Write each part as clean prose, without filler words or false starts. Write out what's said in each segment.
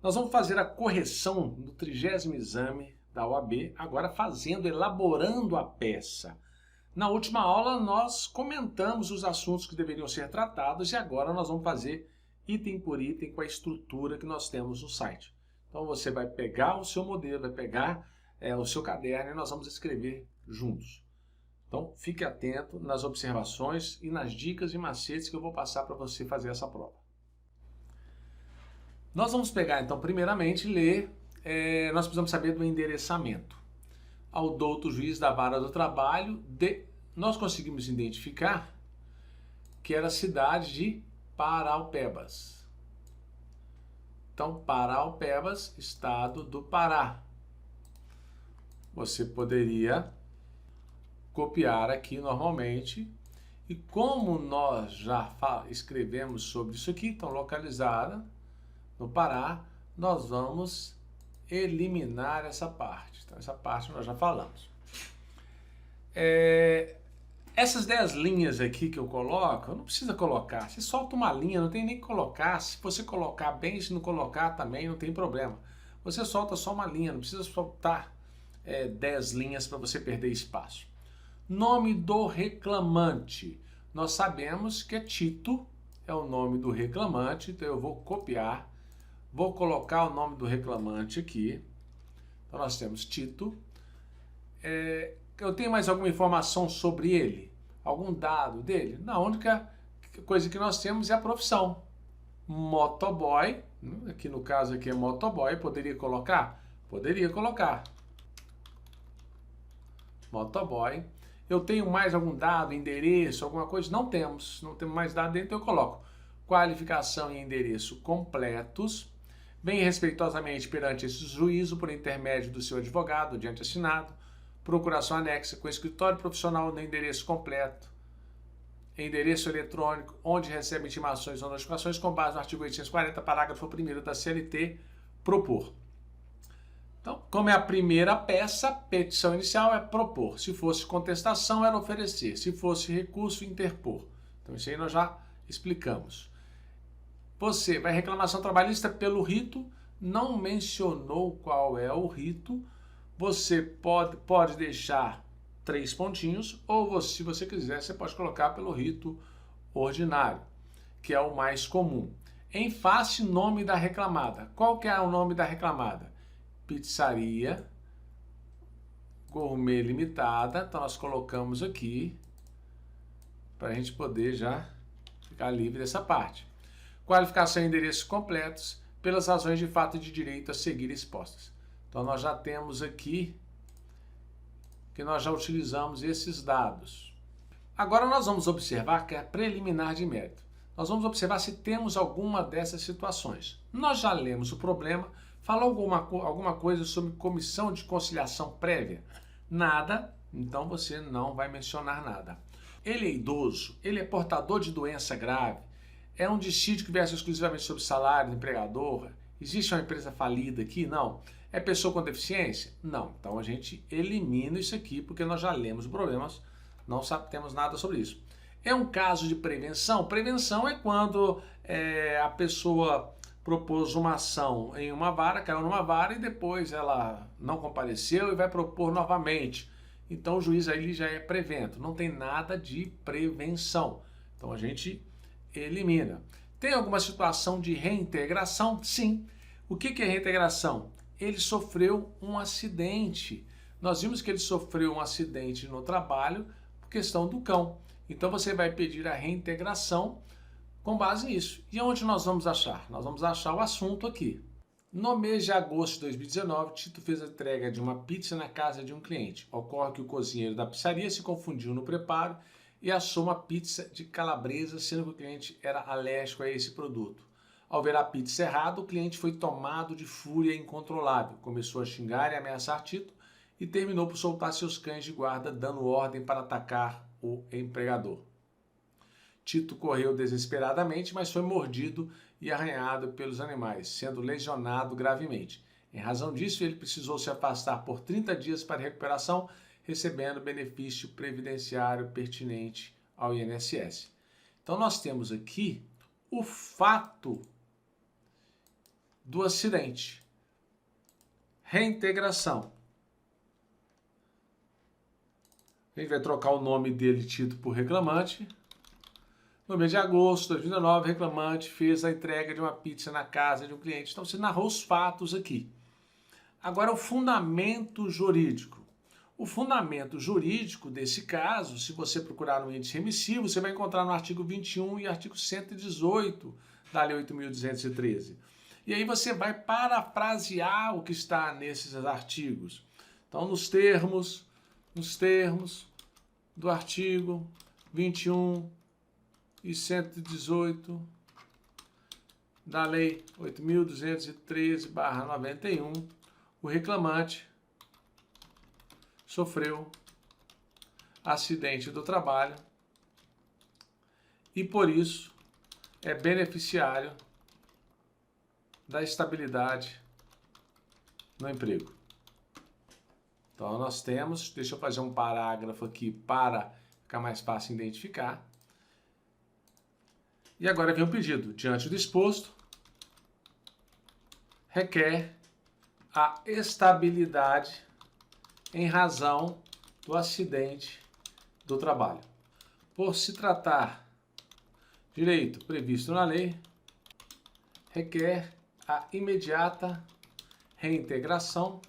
Nós vamos fazer a correção do 30º exame da OAB, agora elaborando a peça. Na última aula nós comentamos os assuntos que deveriam ser tratados e agora nós vamos fazer item por item com a estrutura que nós temos no site. Então você vai pegar o seu modelo, vai pegar o seu caderno e nós vamos escrever juntos. Então fique atento nas observações e nas dicas e macetes que eu vou passar para você fazer essa prova. Nós vamos pegar, então, primeiramente, ler, nós precisamos saber do endereçamento. Ao douto juiz da vara do trabalho, nós conseguimos identificar que era a cidade de Paraupebas. Então, Paraupebas, estado do Pará. Você poderia copiar aqui normalmente. E como nós já escrevemos sobre isso aqui, então, localizada no Pará, nós vamos eliminar essa parte. Então, essa parte nós já falamos. Essas 10 linhas aqui que eu coloco, não precisa colocar. Você solta uma linha, não tem nem que colocar. Se você colocar bem, se não colocar também, não tem problema. Você solta só uma linha, não precisa soltar 10 linhas para você perder espaço. Nome do reclamante. Nós sabemos que Tito é o nome do reclamante, então eu vou copiar. Vou colocar o nome do reclamante aqui. Então nós temos Tito. Eu tenho mais alguma informação sobre ele? Algum dado dele? Não, a única coisa que nós temos é a profissão. Motoboy. Aqui no caso aqui é motoboy. Poderia colocar? Poderia colocar. Motoboy. Eu tenho mais algum dado, endereço, alguma coisa? Não temos. Não temos mais dado dentro, então eu coloco qualificação e endereço completos. Bem respeitosamente perante esse juízo por intermédio do seu advogado, diante assinado, procuração anexa com escritório profissional no endereço completo, endereço eletrônico, onde recebe intimações ou notificações com base no artigo 840, parágrafo 1º da CLT, propor. Então, como é a primeira peça, petição inicial é propor. Se fosse contestação, era oferecer. Se fosse recurso, interpor. Então, isso aí nós já explicamos. Você vai reclamação trabalhista pelo rito, não mencionou qual é o rito, você pode deixar 3 pontinhos, ou se você quiser, você pode colocar pelo rito ordinário, que é o mais comum. Em face, nome da reclamada. Qual que é o nome da reclamada? Pizzaria Gourmet Limitada, então nós colocamos aqui, para a gente poder já ficar livre dessa parte. Qualificação e endereços completos pelas razões de fato e de direito a seguir expostas. Então nós já temos aqui que nós já utilizamos esses dados. Agora nós vamos observar que é a preliminar de mérito. Nós vamos observar se temos alguma dessas situações. Nós já lemos o problema, falou alguma coisa sobre comissão de conciliação prévia? Nada, então você não vai mencionar nada. Ele é idoso, ele é portador de doença grave, é um dissídio que versa exclusivamente sobre salário do empregador? Existe uma empresa falida aqui? Não. É pessoa com deficiência? Não. Então a gente elimina isso aqui porque nós já lemos o problema, não temos nada sobre isso. É um caso de prevenção? Prevenção é quando a pessoa propôs uma ação em uma vara, caiu numa vara e depois ela não compareceu e vai propor novamente. Então o juiz aí já é prevento, não tem nada de prevenção. Então a gente elimina. Tem alguma situação de reintegração? Sim. O que é reintegração? Ele sofreu um acidente. Nós vimos que ele sofreu um acidente no trabalho por questão do cão. Então você vai pedir a reintegração com base nisso. E onde nós vamos achar? Nós vamos achar o assunto aqui. No mês de agosto de 2019, Tito fez a entrega de uma pizza na casa de um cliente. Ocorre que o cozinheiro da pizzaria se confundiu no preparo e assou uma pizza de calabresa, sendo que o cliente era alérgico a esse produto. Ao ver a pizza errada, o cliente foi tomado de fúria incontrolável, começou a xingar e ameaçar Tito e terminou por soltar seus cães de guarda, dando ordem para atacar o empregador. Tito correu desesperadamente, mas foi mordido e arranhado pelos animais, sendo lesionado gravemente. Em razão disso, ele precisou se afastar por 30 dias para recuperação, recebendo benefício previdenciário pertinente ao INSS. Então nós temos aqui o fato do acidente. Reintegração. A gente vai trocar o nome dele tido por reclamante. No mês de agosto de 2019, o reclamante fez a entrega de uma pizza na casa de um cliente. Então, você narrou os fatos aqui. Agora, o fundamento jurídico. O fundamento jurídico desse caso, se você procurar no índice remissivo, você vai encontrar no artigo 21 e artigo 118 da Lei 8.213. E aí você vai parafrasear o que está nesses artigos. Então, nos termos do artigo 21 e 118 da Lei 8.213/91, o reclamante sofreu acidente do trabalho e, por isso, é beneficiário da estabilidade no emprego. Então, nós temos, deixa eu fazer um parágrafo aqui para ficar mais fácil identificar. E agora vem o pedido. Diante do exposto, requer a estabilidade em razão do acidente do trabalho. Por se tratar de direito previsto na lei, requer a imediata reintegração,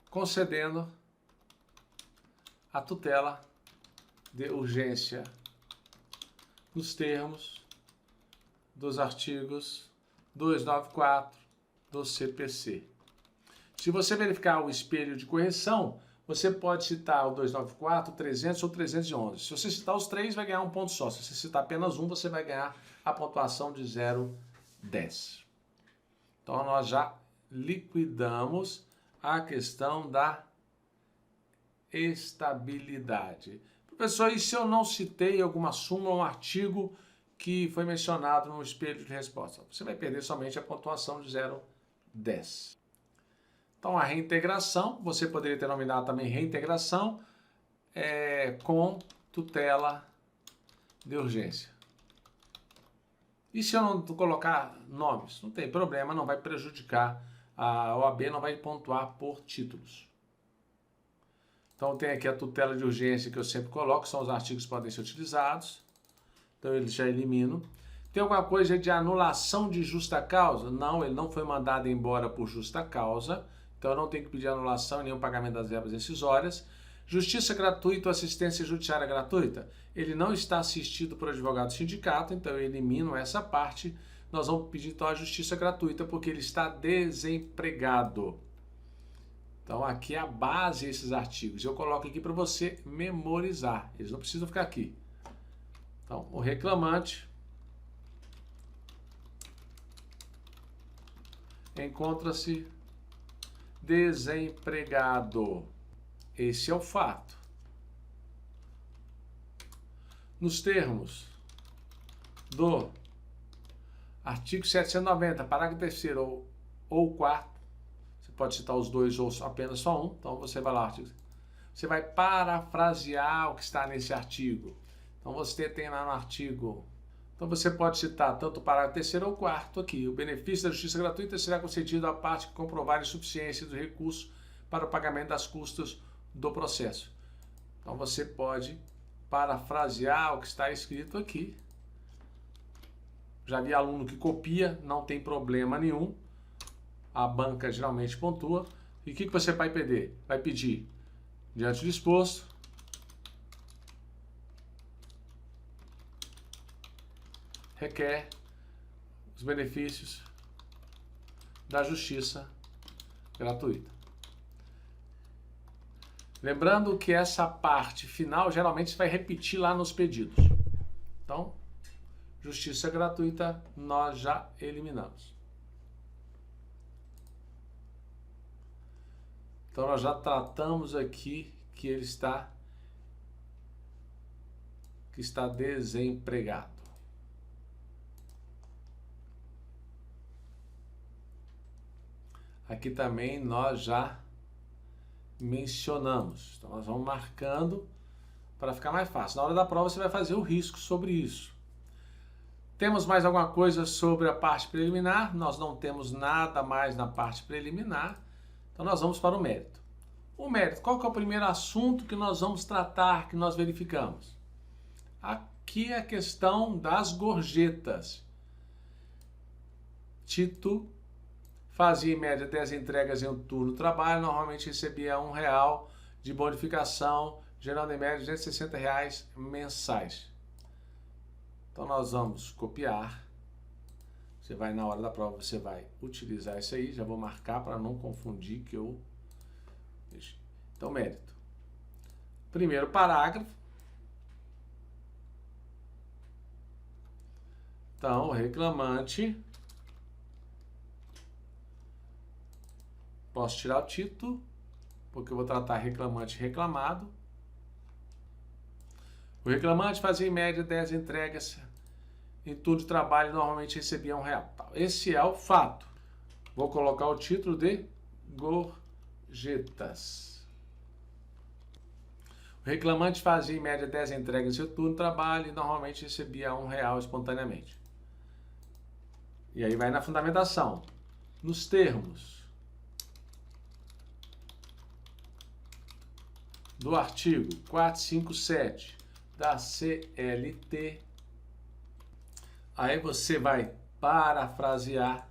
concedendo a tutela de urgência nos termos dos artigos 294 do CPC. Se você verificar o espelho de correção, você pode citar o 294, 300 ou 311. Se você citar os três, vai ganhar um ponto só. Se você citar apenas um, você vai ganhar a pontuação de 0,10. Então, nós já liquidamos a questão da estabilidade. Professor, e se eu não citei alguma súmula ou um artigo que foi mencionado no espelho de resposta? Você vai perder somente a pontuação de 0,10. Então, a reintegração, você poderia ter nominado também reintegração com tutela de urgência. E se eu não colocar nomes? Não tem problema, não vai prejudicar. A OAB não vai pontuar por títulos. Então, tem aqui a tutela de urgência que eu sempre coloco, são os artigos que podem ser utilizados. Então, ele já elimino. Tem alguma coisa de anulação de justa causa? Não, ele não foi mandado embora por justa causa. Então, eu não tenho que pedir anulação e nenhum pagamento das verbas rescisórias. Justiça gratuita ou assistência judiciária gratuita? Ele não está assistido por advogado do sindicato, então eu elimino essa parte. Nós vamos pedir então a justiça gratuita porque ele está desempregado. Então, aqui é a base desses artigos. Eu coloco aqui para você memorizar. Eles não precisam ficar aqui. Então, o reclamante encontra-se desempregado. Esse é o fato. Nos termos do artigo 790, parágrafo 3º ou 4º, você pode citar os dois ou apenas só um, então você vai lá, você vai parafrasear o que está nesse artigo. Então você tem lá no artigo, então você pode citar tanto o parágrafo 3º ou 4º aqui. O benefício da justiça gratuita será concedido à parte que comprovar a insuficiência do recurso para o pagamento das custas do processo. Então você pode parafrasear o que está escrito aqui. Já vi aluno que copia, não tem problema nenhum. A banca geralmente pontua. E o que você vai pedir? Vai pedir, diante do exposto, requer os benefícios da justiça gratuita. Lembrando que essa parte final geralmente você vai repetir lá nos pedidos. Então, justiça gratuita nós já eliminamos. Então, nós já tratamos aqui que ele está desempregado. Aqui também nós já mencionamos. Então, nós vamos marcando para ficar mais fácil. Na hora da prova, você vai fazer o risco sobre isso. Temos mais alguma coisa sobre a parte preliminar? Nós não temos nada mais na parte preliminar, então nós vamos para o mérito. O mérito, qual que é o primeiro assunto que nós vamos tratar, que nós verificamos? Aqui é a questão das gorjetas. Tito fazia em média 10 entregas em um turno de trabalho, normalmente recebia R$1 de bonificação, gerando em média R$260 mensais. Então nós vamos copiar. Você vai na hora da prova, você vai utilizar isso aí. Já vou marcar para não confundir que eu... Então, mérito. Primeiro parágrafo. Então, o reclamante... Posso tirar o título, porque eu vou tratar reclamante e reclamado. O reclamante fazia em média 10 entregas em turno de trabalho e normalmente recebia R$1. Esse é o fato. Vou colocar o título de gorjetas. O reclamante fazia em média 10 entregas em seu turno de trabalho e normalmente recebia R$1 espontaneamente. E aí vai na fundamentação. Nos termos do artigo 457 da CLT, aí você vai parafrasear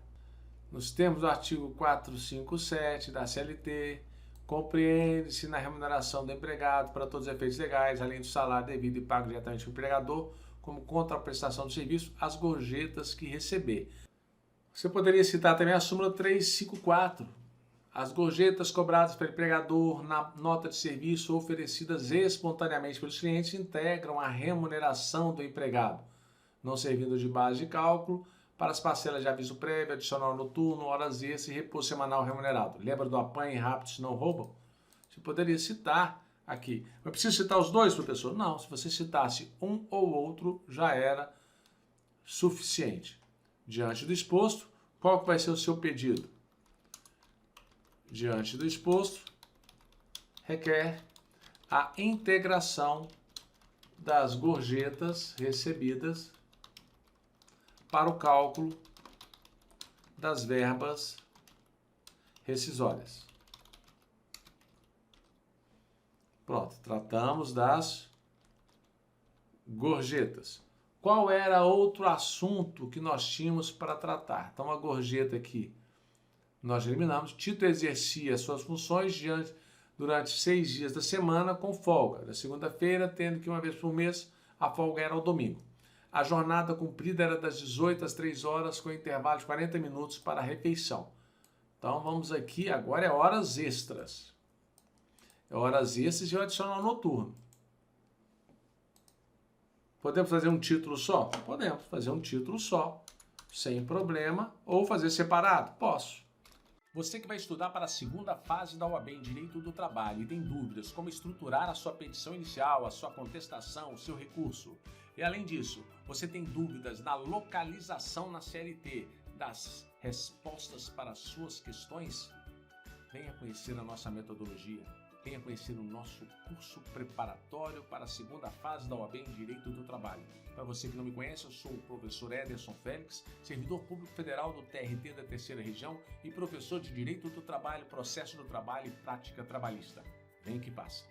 nos termos do artigo 457 da CLT, compreende-se na remuneração do empregado para todos os efeitos legais, além do salário devido e pago diretamente ao empregador, como contraprestação do serviço, as gorjetas que receber. Você poderia citar também a súmula 354, as gorjetas cobradas pelo empregador na nota de serviço oferecidas espontaneamente pelos clientes integram a remuneração do empregado, não servindo de base de cálculo para as parcelas de aviso prévio, adicional noturno, horas extras e repouso semanal remunerado. Lembra do apanhe rápido se não roubam? Você poderia citar aqui. Eu preciso citar os dois, professor? Não, se você citasse um ou outro, já era suficiente. Diante do exposto, qual vai ser o seu pedido? Diante do exposto, requer a integração das gorjetas recebidas para o cálculo das verbas rescisórias. Pronto, tratamos das gorjetas. Qual era outro assunto que nós tínhamos para tratar? Então, a gorjeta aqui nós eliminamos. Tito exercia suas funções durante 6 dias da semana com folga. Na segunda-feira, tendo que uma vez por mês, a folga era ao domingo. A jornada cumprida era das 18 às 3 horas, com intervalo de 40 minutos para a refeição. Então, vamos aqui, agora é horas extras. É horas extras e o adicional noturno. Podemos fazer um título só? Podemos fazer um título só, sem problema, ou fazer separado? Posso. Você que vai estudar para a segunda fase da OAB em Direito do Trabalho e tem dúvidas como estruturar a sua petição inicial, a sua contestação, o seu recurso. E além disso, você tem dúvidas na localização na CLT das respostas para as suas questões? Venha conhecer a nossa metodologia. Venha conhecer o nosso curso preparatório para a segunda fase da OAB em Direito do Trabalho. Para você que não me conhece, eu sou o professor Ederson Félix, servidor público federal do TRT da Terceira Região e professor de Direito do Trabalho, Processo do Trabalho e Prática Trabalhista. Vem que passa.